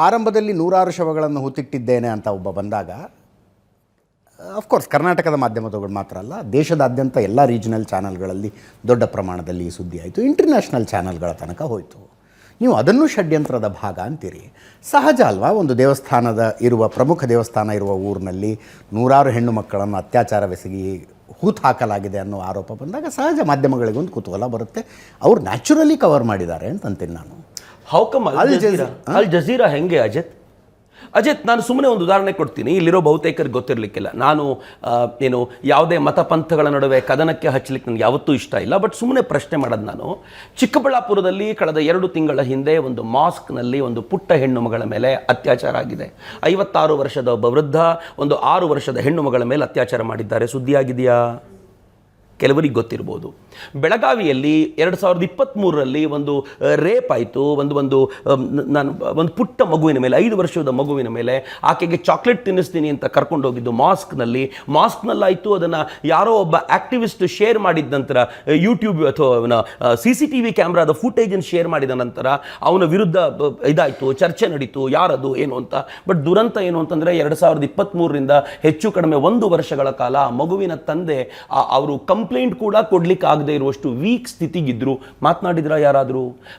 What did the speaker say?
ಆರಂಭದಲ್ಲಿ 100 ಶವಗಳನ್ನು ಹೂತಿಟ್ಟಿದ್ದೇನೆ ಅಂತ ಒಬ್ಬ ಬಂದಾಗ, ಅಫ್ಕೋರ್ಸ್ ಕರ್ನಾಟಕದ ಮಾಧ್ಯಮಗಳು ಮಾತ್ರ ಅಲ್ಲ, ದೇಶದಾದ್ಯಂತ ಎಲ್ಲ ರೀಜನಲ್ ಚಾನಲ್ಗಳಲ್ಲಿ ದೊಡ್ಡ ಪ್ರಮಾಣದಲ್ಲಿ ಈ ಸುದ್ದಿ ಆಯಿತು. ಇಂಟರ್ನ್ಯಾಷನಲ್ ಚಾನಲ್ಗಳ ತನಕ ಹೋಯಿತು. ನೀವು ಅದನ್ನು ಷಡ್ಯಂತ್ರದ ಭಾಗ ಅಂತೀರಿ. ಸಹಜ ಅಲ್ವಾ? ಒಂದು ಪ್ರಮುಖ ದೇವಸ್ಥಾನ ಇರುವ ಊರಿನಲ್ಲಿ 100 ಹೆಣ್ಣು ಮಕ್ಕಳನ್ನು ಅತ್ಯಾಚಾರವೆಸಗಿ ಹೂತು ಹಾಕಲಾಗಿದೆ ಅನ್ನೋ ಆರೋಪ ಬಂದಾಗ ಸಹಜ ಮಾಧ್ಯಮಗಳಿಗೊಂದು ಕುತೂಹಲ ಬರುತ್ತೆ. ಅವ್ರು ನ್ಯಾಚುರಲಿ ಕವರ್ ಮಾಡಿದ್ದಾರೆ ಅಂತಂತೀನಿ ನಾನು. ಹೌ ಕಮ್ ಅಲ್ ಜಜೀರಾ ಹೆಂಗೆ ಅಜಿತ್, ನಾನು ಸುಮ್ಮನೆ ಒಂದು ಉದಾಹರಣೆ ಕೊಡ್ತೀನಿ. ಇಲ್ಲಿರೋ ಬಹುತೇಕರಿಗೆ ಗೊತ್ತಿರಲಿಕ್ಕಿಲ್ಲ. ನಾನು ಯಾವುದೇ ಮತಪಂಥಗಳ ನಡುವೆ ಕದನಕ್ಕೆ ಹಚ್ಚಲಿಕ್ಕೆ ನನಗೆ ಯಾವತ್ತೂ ಇಷ್ಟ ಇಲ್ಲ. ಬಟ್ ಸುಮ್ಮನೆ ಪ್ರಶ್ನೆ ಮಾಡೋದು ನಾನು. ಚಿಕ್ಕಬಳ್ಳಾಪುರದಲ್ಲಿ ಕಳೆದ 2 ತಿಂಗಳ ಹಿಂದೆ ಒಂದು ಮಾಸ್ಕ್ನಲ್ಲಿ ಒಂದು ಪುಟ್ಟ ಹೆಣ್ಣು ಮಗಳ ಮೇಲೆ ಅತ್ಯಾಚಾರ ಆಗಿದೆ. 56 ವರ್ಷದ ಒಬ್ಬ ವೃದ್ಧ ಒಂದು 6 ವರ್ಷದ ಹೆಣ್ಣು ಮಗಳ ಮೇಲೆ ಅತ್ಯಾಚಾರ ಮಾಡಿದ್ದಾರೆ. ಸುದ್ದಿಯಾಗಿದೆಯಾ? ಕೆಲವರಿಗೆ ಗೊತ್ತಿರ್ಬೋದು. ಬೆಳಗಾವಿಯಲ್ಲಿ 2023ರಲ್ಲಿ ಒಂದು ರೇಪ್ ಆಯಿತು. ಒಂದು ಪುಟ್ಟ ಮಗುವಿನ ಮೇಲೆ, 5 ವರ್ಷದ ಮಗುವಿನ ಮೇಲೆ ಆಕೆಗೆ ಚಾಕ್ಲೇಟ್ ತಿನ್ನಿಸ್ತೀನಿ ಅಂತ ಕರ್ಕೊಂಡೋಗಿದ್ದು ಮಾಸ್ಕ್ನಲ್ಲಾಯಿತು. ಅದನ್ನು ಯಾರೋ ಒಬ್ಬ ಆ್ಯಕ್ಟಿವಿಸ್ಟ್ ಶೇರ್ ಮಾಡಿದ ನಂತರ, ಯೂಟ್ಯೂಬ್ ಅಥವಾ ಅವನ CCTV ಕ್ಯಾಮ್ರಾದ ಫುಟೇಜನ್ನು ಶೇರ್ ಮಾಡಿದ ನಂತರ ಅವನ ವಿರುದ್ಧ ಇದಾಯಿತು, ಚರ್ಚೆ ನಡೀತು, ಯಾರದು ಏನು ಅಂತ. ಬಟ್ ದುರಂತ ಏನು ಅಂತಂದರೆ 2023ರಿಂದ ಹೆಚ್ಚು ಕಡಿಮೆ 1 ವರ್ಷಗಳ ಕಾಲ ಆ ಮಗುವಿನ ತಂದೆ ಅವರು ಕಂಪ್ಲೇಂಟ್ ಕೂಡ ಕೊಡ್ಲಿಕ್ಕೆ ಆಗದೆ ಇರುವಷ್ಟು ವೀಕ್ ಸ್ಥಿತಿಗಿದ್ರು. ಮಾತನಾಡಿದ್ರ ಯಾರಾದರೂ?